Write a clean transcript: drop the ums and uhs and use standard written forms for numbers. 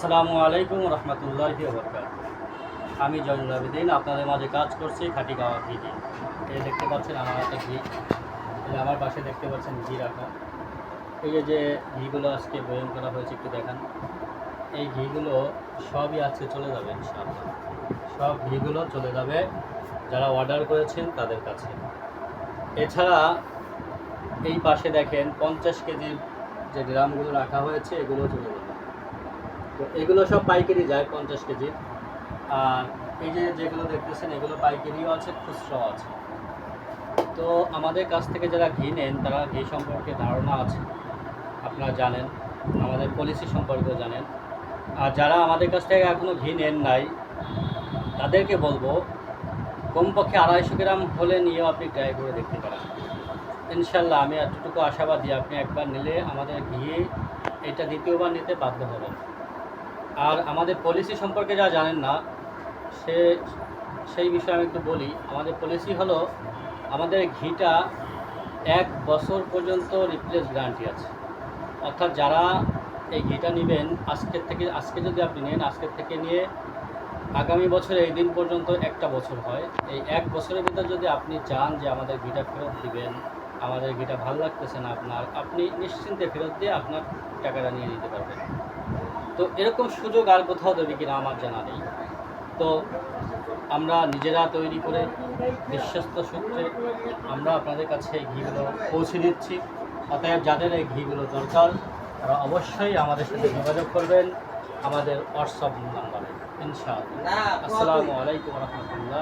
আসসালামু আলাইকুম রহমতুল্লাহি ওয়া বারাকাতুহু। আমি জয়নুল আবেদিন আপনাদের মাঝে কাজ করছি খাটিগাওয়া ঘি দিয়ে। এই দেখতে পাচ্ছেন আমার হাতে ঘি, এই আমার পাশে দেখতে পাচ্ছেন ঘি রাখা। এই যে ঘিগুলো আজকে বয়ন করা হয়েছে একটু দেখান। এই ঘিগুলো সবই আজকে চলে যাবে ইনশাআল্লাহ। সব ঘিগুলো চলে যাবে যারা অর্ডার করেছেন তাদের কাছে। এছাড়া এই পাশে দেখেন 50 কেজির যে ড্রামগুলো রাখা হয়েছে এগুলো চলে যাবে। তো এগুলো সব পাইকারি যায় 50 কেজি। আর এই যে যেগুলো দেখতেছেন এগুলো পাইকারিও আছে, খুচরাও আছে। তো আমাদের কাছ থেকে যারা ঘি নেন তারা ঘি সম্পর্কে ধারণা আছে, আপনারা জানেন, আমাদের পলিসি সম্পর্কেও জানেন। আর যারা আমাদের কাছ থেকে এখনও ঘি নেন নাই তাদেরকে বলবো কমপক্ষে 250 গ্রাম হলে নিয়েও আপনি ট্রাই করে দেখতে পারেন। ইনশাল্লাহ আমি এতটুকু আশাবাদী, আপনি একবার নিলে আমাদের ঘি এটা দ্বিতীয়বার নিতে বাধ্য হবেন। আর আমাদের পলিসি সম্পর্কে যা জানেন না সেই বিষয়ে আমি একটু বলি। আমাদের পলিসি হলো আমাদের ঘিটা 1 বছর পর্যন্ত রিপ্লেস গ্যারান্টি আছে। অর্থাৎ যারা এই ঘিটা নেবেন আজকে যদি আপনি নেন, আজকের থেকে নিয়ে আগামী বছর এই দিন পর্যন্ত 1টা বছর হয়। এই 1 বছরের ভিতর যদি আপনি চান যে আমাদের ঘিটা ফেরত দিবেন, আমাদের ঘিটা ভালো লাগতেছে না আপনার, আপনি নিশ্চিন্তে ফেরত দিয়ে আপনার টাকাটা নিয়ে নিতে পারবেন। তো এরকম সুযোগ আর কোথাও দেবে কিনা আমার জানা নেই। তো আমরা নিজেরা তৈরি করে বিশ্বস্ত সূত্রে আমরা আপনাদের কাছে এই ঘিগুলো পৌঁছে দিচ্ছি। অতএব যাদের এই ঘিগুলো দরকার তারা অবশ্যই আমাদের সাথে যোগাযোগ করবেন আমাদের হোয়াটসঅ্যাপ নাম্বারে। ইনশাআল্লাহ। আসসালামু আলাইকুম রহমতুল্লাহ।